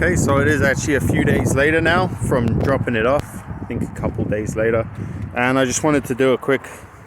Okay, so it is actually a few days later now from dropping it off. I think a couple days later. And I just wanted to do a quick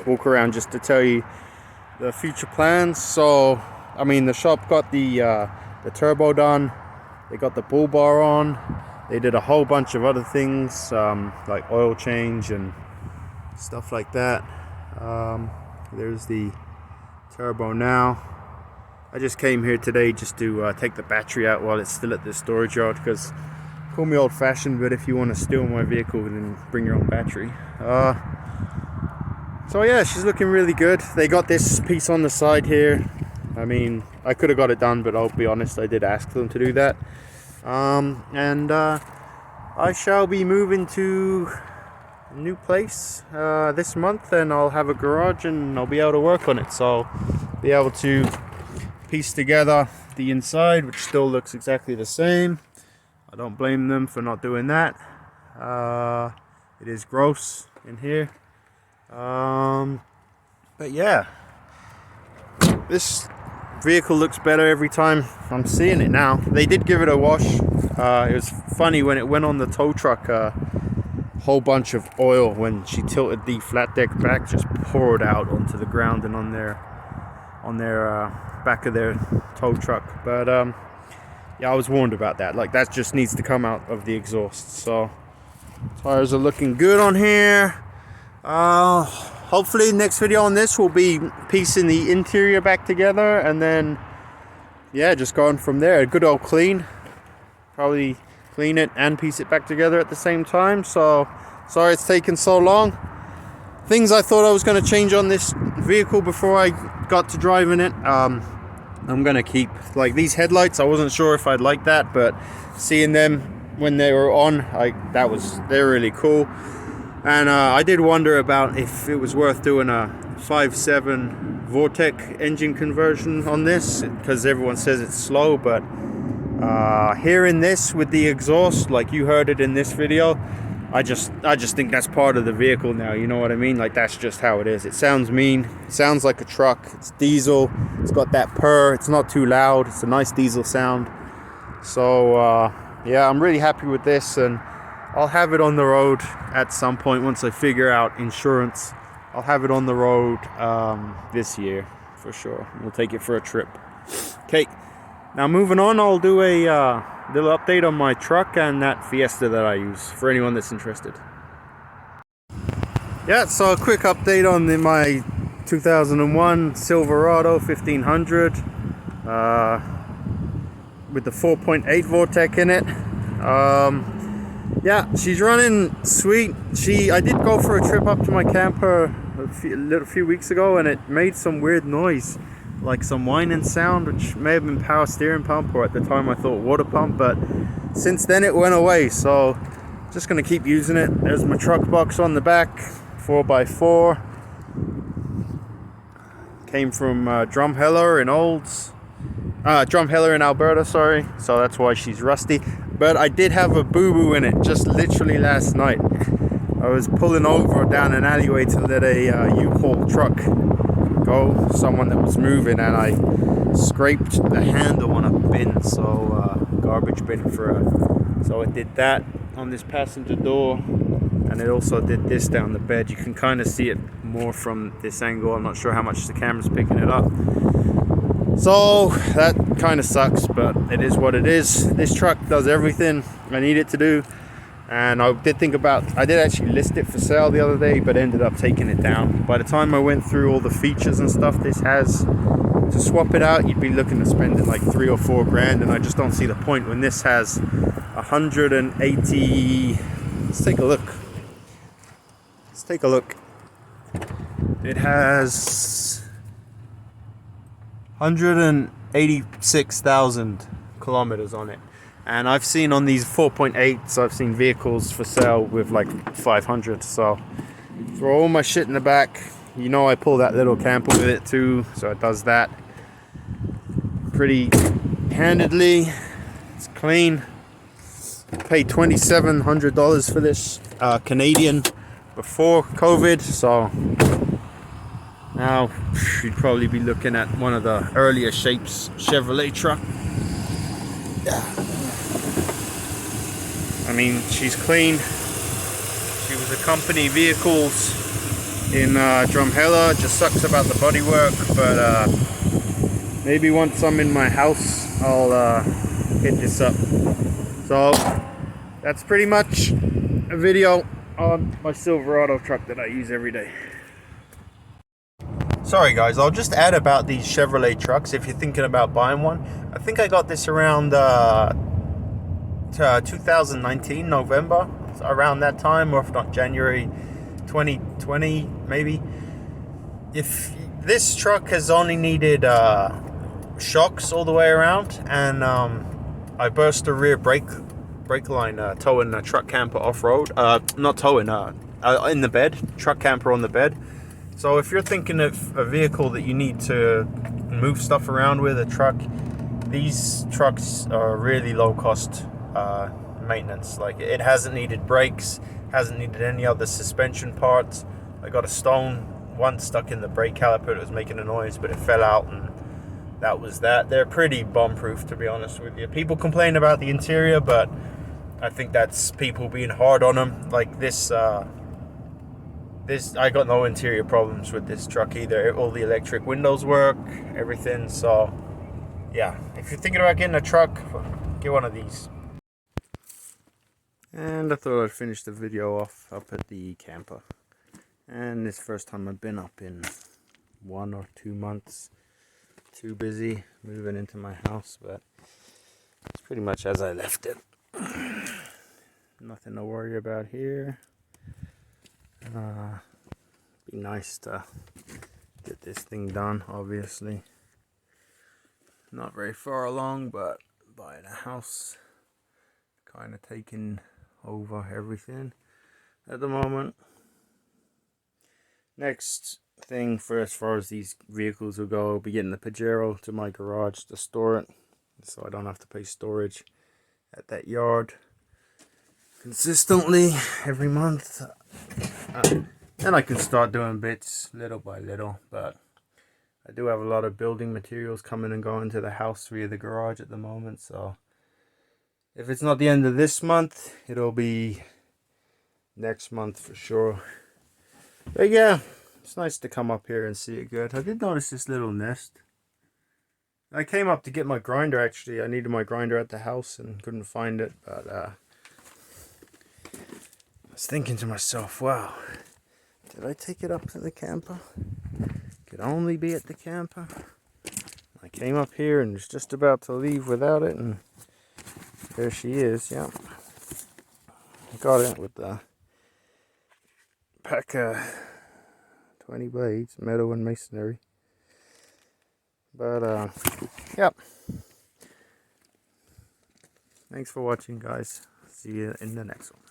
walk around just to tell you the future plans. So, I mean, the shop got the turbo done. They got the bull bar on. They did a whole bunch of other things, like oil change and stuff like that. There's the turbo now. I just came here today just to take the battery out while it's still at the storage yard, because call me old-fashioned, but if you want to steal my vehicle, then bring your own battery. So yeah, she's looking really good. They got this piece on the side here. I mean, I could have got it done, but I'll be honest, I did ask them to do that. I shall be moving to a new place this month, and I'll have a garage and I'll be able to work on it. So I'll be able to piece together the inside, which still looks exactly the same. I don't blame them for not doing that. It is gross in here. But yeah, this vehicle looks better every time I'm seeing it now. They did give it a wash. It was funny when it went on the tow truck, a whole bunch of oil, when she tilted the flat deck back, just poured out onto the ground and on their back of their tow truck. But yeah, I was warned about that. Like, that just needs to come out of the exhaust. So tires are looking good on here. Hopefully next video on this will be piecing the interior back together, and then yeah, just going from there. A good old clean. Probably clean it and piece it back together at the same time. So sorry it's taken so long. Things I thought I was going to change on this vehicle before I got to driving it, I'm going to keep. Like, these headlights, I wasn't sure if I'd like that, but seeing them when they were on, they're really cool. And I did wonder about if it was worth doing a 5.7 Vortec engine conversion on this, because everyone says it's slow, but hearing this with the exhaust, like you heard it in this video, I just think that's part of the vehicle now, you know what I mean? Like, that's just how it is. It sounds mean, it sounds like a truck, it's diesel, it's got that purr, it's not too loud, it's a nice diesel sound. So yeah, I'm really happy with this, and I'll have it on the road at some point once I figure out insurance. I'll have it on the road this year for sure. We'll take it for a trip. Okay, now moving on, I'll do a little update on my truck and that Fiesta that I use for anyone that's interested. Yeah, so a quick update on my 2001 Silverado 1500 with the 4.8 Vortec in it. Yeah, she's running sweet. I did go for a trip up to my camper a few weeks ago, and it made some weird noise, like some whining sound, which may have been power steering pump, or at the time I thought water pump, but since then it went away. So just gonna keep using it. There's my truck box on the back, 4x4. Came from Drumheller in Alberta, sorry. So that's why she's rusty. But I did have a boo-boo in it just literally last night. I was pulling over down an alleyway to let a U-Haul truck go, someone that was moving, and I scraped the handle on a bin, so garbage bin so it did that on this passenger door, and it also did this down the bed. You can kind of see it more from this angle. I'm not sure how much the camera's picking it up. So that kind of sucks, but it is what it is. This truck does everything I need it to do, and I did actually list it for sale the other day, but ended up taking it down. By the time I went through all the features and stuff this has, to swap it out, you'd be looking at spending like $3 or $4 grand, and I just don't see the point when this has 180. Let's take a look. It has 186,000 kilometers on it, and I've seen on these 4.8s, I've seen vehicles for sale with like 500. So throw all my shit in the back. You know, I pull that little camper with it too, so it does that pretty handedly. It's clean. Paid $2,700 for this Canadian before COVID, so now you'd probably be looking at one of the earlier shapes Chevrolet truck. Yeah. I mean, she's clean. She was a company vehicles in Drumheller. Just sucks about the bodywork, but maybe once I'm in my house, I'll hit this up. So that's pretty much a video on my Silverado truck that I use every day. Sorry guys, I'll just add about these Chevrolet trucks if you're thinking about buying one. I think I got this around 2019 November, around that time, or if not January 2020 maybe. If this truck has only needed shocks all the way around, and I burst the rear brake line towing a truck camper off-road, not towing, in the bed, truck camper on the bed. So if you're thinking of a vehicle that you need to move stuff around with, a truck, these trucks are really low cost maintenance. Like, it hasn't needed brakes, hasn't needed any other suspension parts. I got a stone once stuck in the brake caliper. It was making a noise, but it fell out, and that was that. They're pretty bomb-proof, to be honest with you. People complain about the interior, but I think that's people being hard on them. Like this, I got no interior problems with this truck either. All the electric windows work, everything. So yeah, if you're thinking about getting a truck, get one of these. And I thought I'd finish the video off up at the camper. And this first time I've been up in 1 or 2 months. Too busy moving into my house, but it's pretty much as I left it. Nothing to worry about here. Be nice to get this thing done, obviously. Not very far along, but buying a house, kind of taking over everything at the moment. Next thing for as far as these vehicles will go, I'll be getting the Pajero to my garage to store it, so I don't have to pay storage at that yard consistently every month. Then I can start doing bits little by little, but I do have a lot of building materials coming and going to the house via the garage at the moment, so if it's not the end of this month, it'll be next month for sure. But yeah, it's nice to come up here and see it good. I did notice this little nest. I came up to get my grinder, actually. I needed my grinder at the house and couldn't find it, but I was thinking to myself, wow, did I take it up to the camper? Could only be at the camper. I came up here and was just about to leave without it, and there she is. Yeah, I got it with the pack 20 blades, metal and masonry. But yep. Thanks for watching, guys. See you in the next one.